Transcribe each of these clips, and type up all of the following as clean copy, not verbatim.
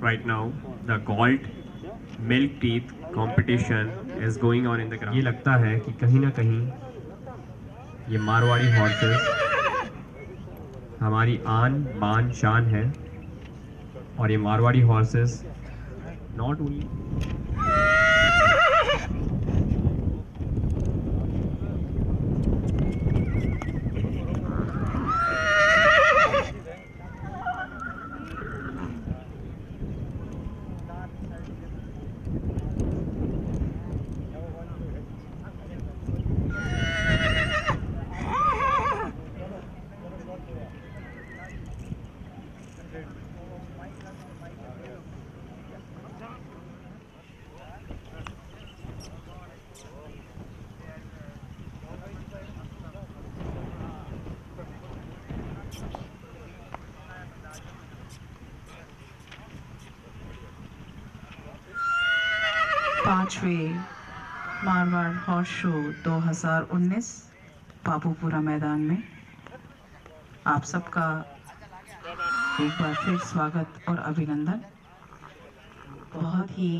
Right now, the gold milk teeth competition is going on in the ground. ये लगता है कि कहीं ना कहीं ये मारवाड़ी हॉर्सेस हमारी आन बान शान है और ये मारवाड़ी हॉर्सेस नॉट ओनली पांचवें मारवाड़ हॉर्स शो 2019 बाबूपुरा मैदान में आप सबका एक बार फिर स्वागत और अभिनंदन। बहुत ही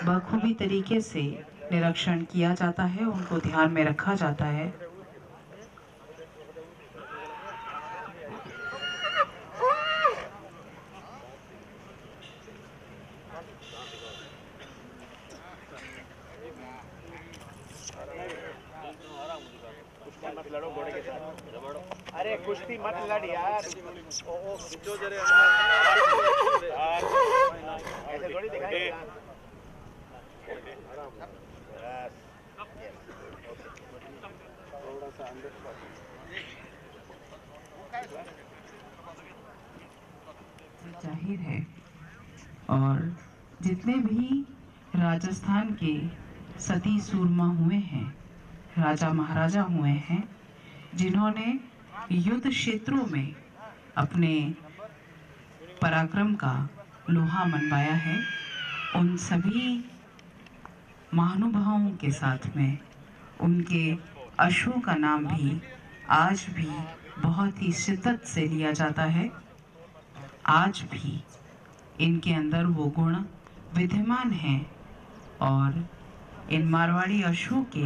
बखूबी तरीके से निरीक्षण किया जाता है, उनको ध्यान में रखा जाता है। अरे कुश्ती मत लड़ यार, ऐसे थोड़ी दिखाएंगे। जाहिर है और जितने भी राजस्थान के सती सूरमा हुए हैं, राजा महाराजा हुए हैं, जिन्होंने युद्ध क्षेत्रों में अपने पराक्रम का लोहा मनवाया है, उन सभी महानुभावों के साथ में उनके अश्वों का नाम भी आज भी बहुत ही शिद्दत से लिया जाता है। आज भी इनके अंदर वो गुण विद्यमान हैं और इन मारवाड़ी अश्वों के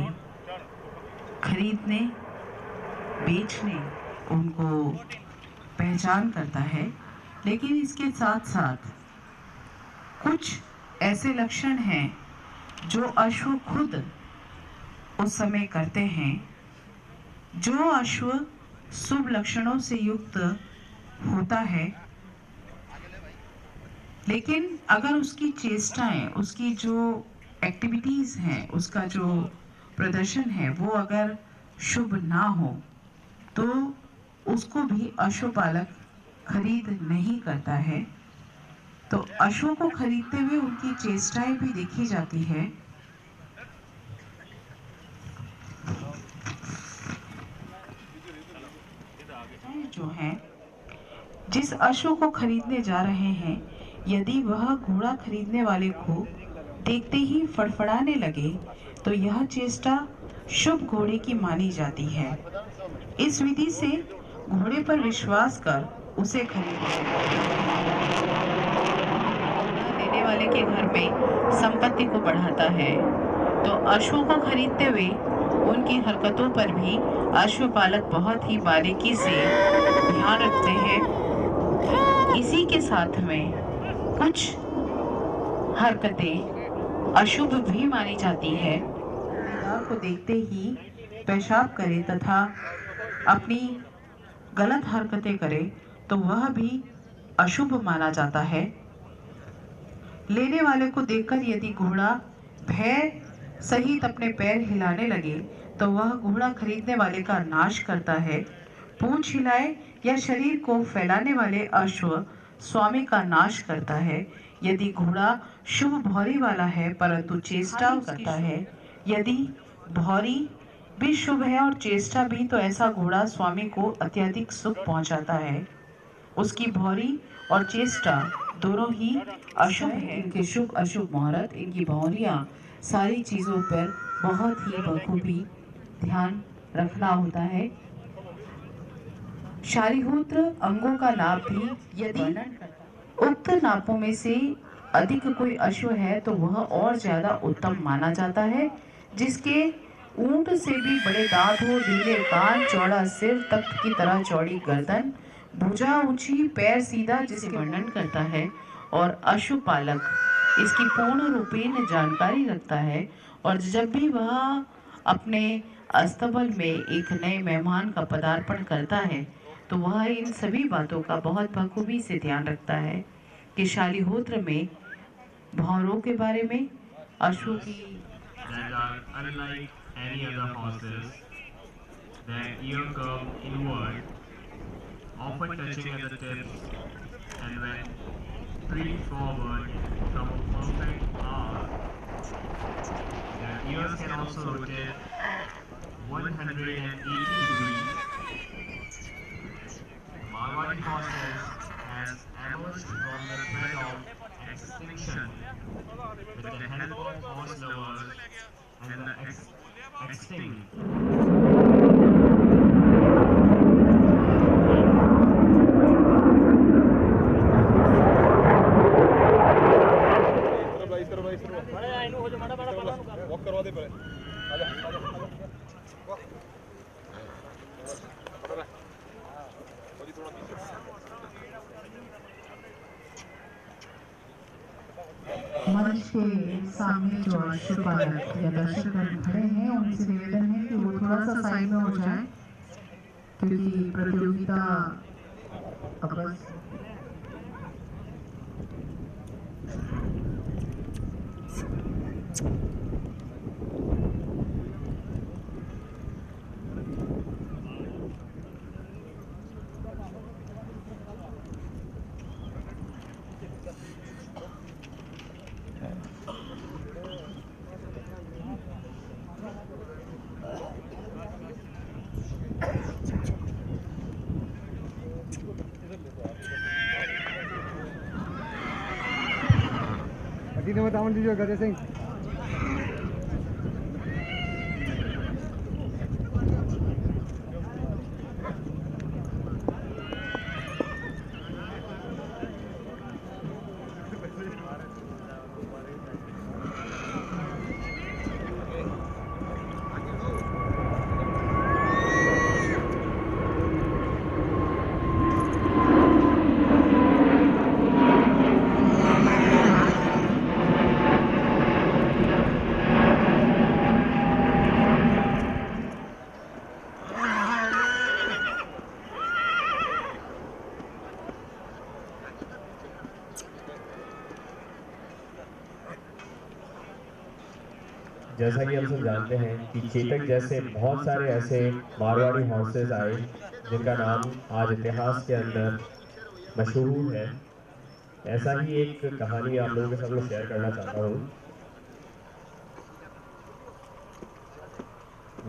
खरीदने बेचने उनको पहचान करता है। लेकिन इसके साथ साथ कुछ ऐसे लक्षण हैं जो अश्व खुद उस समय करते हैं। जो अश्व शुभ लक्षणों से युक्त होता है, लेकिन अगर उसकी चेष्टाएं, उसकी जो एक्टिविटीज हैं, उसका जो प्रदर्शन है वो अगर शुभ ना हो तो उसको भी अश्वपालक खरीद नहीं करता है। तो अश्वों को खरीदते हुए उनकी चेष्टाएं भी देखी जाती है। जो है, जिस अश्व को खरीदने जा रहे हैं, यदि वह घोड़ा खरीदने वाले को देखते ही फड़फड़ाने लगे तो यह चेष्टा शुभ घोड़े की मानी जाती है। इस विधि से घोड़े पर विश्वास कर उसे लेने वाले के घर में संपत्ति को बढ़ाता है। तो अश्वों को खरीदते हुए उनकी हरकतों पर भी अश्वपालक बहुत ही बारीकी से ध्यान रखते हैं। इसी के साथ में कुछ हरकतें अशुभ भी मानी जाती है। को देखते ही पेशाब करे तथा अपनी गलत हरकतें करे तो वह भी अशुभ माना जाता है। लेने वाले को देखकर यदि घोड़ा भय सहित अपने पैर हिलाने लगे तो वह घोड़ा खरीदने वाले का नाश करता है। पूंछ हिलाए या शरीर को फैलाने वाले अश्व स्वामी का नाश करता है। यदि घोड़ा शुभ भौरी वाला है परंतु चेष्टा करता है, यदि भौरी भी शुभ है और चेष्टा भी, तो ऐसा घोड़ा स्वामी को अत्यधिक सुख पहुंचाता है। उसकी भौरी और चेष्टा दोनों ही अशुभ है। इनके शुभ अशुभ मुहूर्त, इनकी भौरियां, सारी चीजों पर बहुत ही बखूबी ध्यान रखना होता है। शारीहोत्र अंगों का नाप भी यदि उक्त नापों में से अधिक कोई अश्व है तो वह और ज्यादा उत्तम माना जाता है। जिसके ऊंट से भी बड़े दांत हो, ढीले कान, चौड़ा सिर, तख्त की तरह चौड़ी गर्दन, भुजा ऊंची, पैर सीधा, जिसे वर्णन करता है। और अश्व पालक इसकी पूर्ण रूपेण जानकारी रखता है और जब भी वह अपने अस्तबल में एक नए मेहमान का पदार्पण करता है तो वह इन सभी बातों का बहुत बखूबी से ध्यान रखता है कि शालीहोत्र में भौरों के बारे में, अश्वों की that are unlike any other horses. Their ear curve inward, often touching at the tips, and when peeled forward from a perfect arc, their ears can also rotate 180 degrees. Marwari horses has emerged from the threat of extinction with the help of horse lovers and the extinct. Walk करवा दे पहले। मंच के सामने जो अश्वपालक या दर्शकगण खड़े हैं उनसे निवेदन है कि वो थोड़ा सा साइड में हो जाए क्योंकि प्रतियोगिता अब बतावन दीजिए गजय सिंह। जैसा कि हम सब जानते हैं कि चेतक जैसे बहुत सारे ऐसे मारवाड़ी हॉर्सेस आए जिनका नाम आज इतिहास के अंदर मशहूर है। ऐसा ही एक कहानी आप लोगों के साथ मैं शेयर करना चाहता हूँ।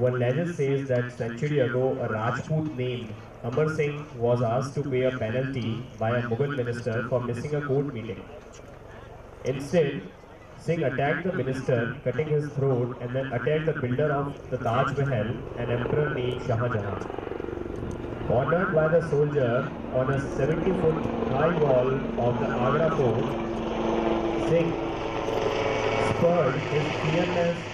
One legend says that century ago a Rajput named Amar Singh was asked to pay a penalty by a Mughal minister for missing a court meeting. Instead, Singh attacked the minister, cutting his throat, and then attacked the builder of the Taj Mahal, an emperor named Shah Jahan. Cornered by the soldier on a 70-foot high wall of the Agra fort, Singh spurred his fearless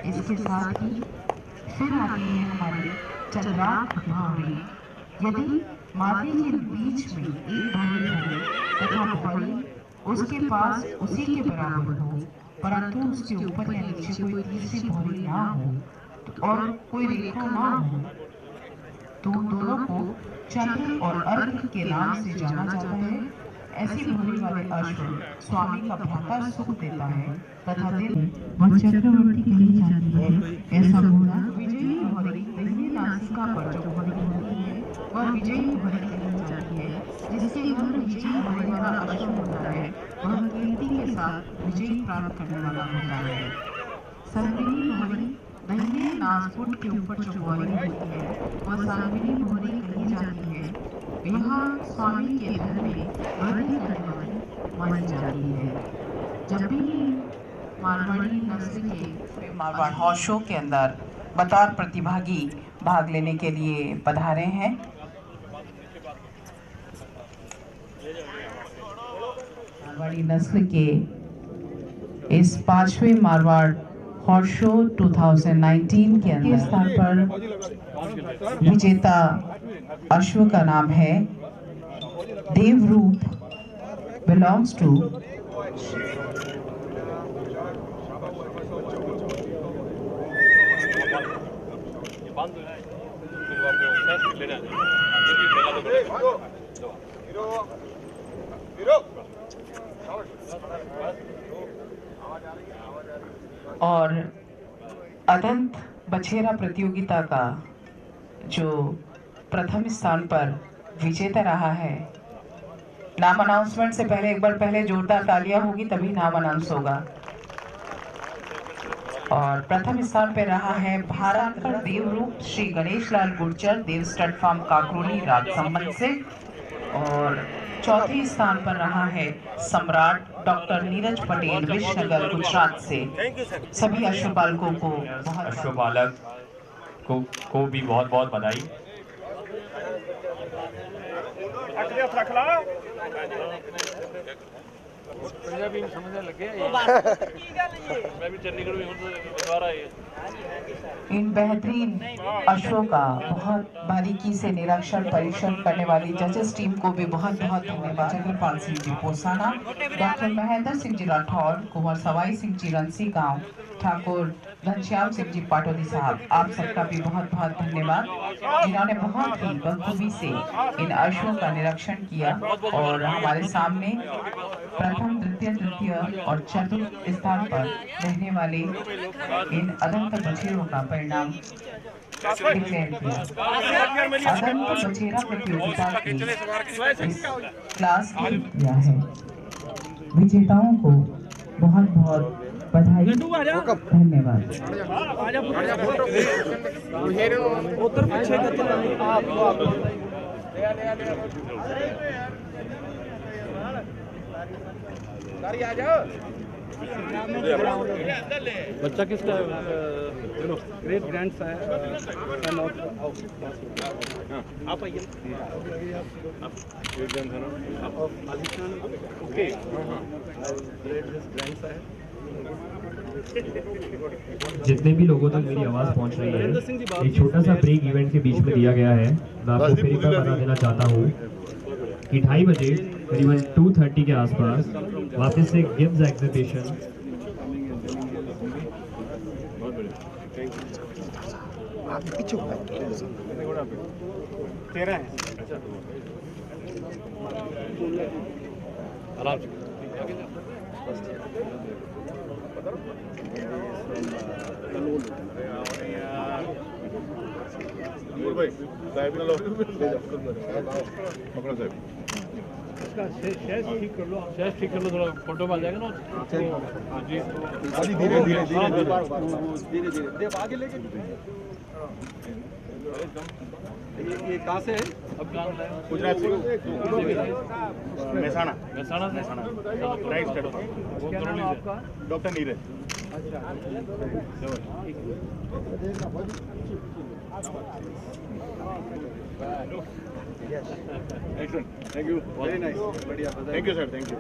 इसके साथ ही फिर आती है हमारी चंद्रार्क भावरी। यदि माथे के बीच में एक भौरी हो तथा भौरी उसके पास उसी के बराबर हो परंतु उसके ऊपर या नीचे कोई तीसरी भौरी ना हो और कोई रेखा ना हो तो दोनों को चंद्र और अर्क के नाम से जाना जाता है। ऐसी भोली वाले अश्व स्वामी का भ्राता सुख देता है तथा दिन वह चक्रवर्ती कही जाती है। ऐसा घोड़ा विजयी मोहरी दाहिने नासिका पर जो मोहरी होती है वह विजयी मोहरी कही जाती है। जिसके घर विजयी मोहरी वाला अश्व होता है वह कीर्ति के साथ विजय प्राप्त करने वाला होता है। संगिनी मोहरी दाहिने नासपुट के ऊपर जो मोहरी होती है वह संगिनी मोहरी कही जाती है। यहाँ स्वामी के घर में वृद्धि करने वाली मानी जाती है। जब भी मारवाड़ी नस्ल के मारवाड़ हॉर्स शो के अंदर बतौर प्रतिभागी भाग लेने के लिए पधारे हैं। मारवाड़ी नस्ल के इस 5वें मारवाड़ हॉर्स शो 2019 के अंदर स्थान पर विजेता अश्व का नाम है देवरूप, बिलोंग्स टू और अदंत बछेरा प्रतियोगिता का जो प्रथम स्थान पर विजेता रहा है। नाम अनाउंसमेंट से पहले एक बार पहले जोरदार तालियां होगी तभी नाम अनाउंस होगा। और प्रथम स्थान पे रहा है भारांकर देवरूप श्री गणेश लाल गुर्जर, देव स्टड फार्म काकरोली राजसमंद से। और चौथे स्थान पर रहा है सम्राट डॉक्टर नीरज पटेल, विश्वनगर गुजरात से। सभी अश्वपालकों को अश्वपालक को भी बहुत बहुत बधाई। इन बेहतरीन अश्वों का बहुत बारीकी से निरीक्षण परीक्षण करने वाली जजेस टीम को भी बहुत बहुत धन्यवाद। चंद्रपाल सिंह जी पोसाना, डॉक्टर महेंद्र सिंह जी राठौर, कुंवर सवाई सिंह जी रंसी गांव, ठाकुर घनश्याम सिंह जी पाटोदी साहब, आप सबका भी बहुत बहुत धन्यवाद जिन्होंने बहुत ही बखूबी से इन अश्वों का निरीक्षण किया। और हमारे सामने प्रथम, द्वितीय, तृतीय और चतुर्थ स्थान पर रहने वाले इन अदंत बछेरों का परिणाम डिक्लेयर किया। अदंत बछेरा प्रतियोगिता की इस क्लास में किया है। विजेताओं को बहुत बहुत बधाई, धन्यवाद। बच्चा किसका ग्रेट ग्रैंड सा है। आप आइए, ओके, जितने भी लोगों तक मेरी आवाज पहुंच रही है, एक छोटा सा ब्रेक इवेंट के बीच में दिया गया है। मैं आपको फिर एक बार बता देना चाहता हूँ कि 2:30 बजे करीबन 2:30 के आसपास वापस से गिफ्ट एग्जीबिशन आराम से शेष ठीक कर लो, थोड़ा फोटो में आ जाएगा ना जी। धीरे धीरे आगे लेके। ये कहाँ से है? अब गुजरात से, मेहसाणा से राइट स्टेट आपका doctor Neeraj. Excellent. Thank you. Very nice. Thank you, sir. Thank you.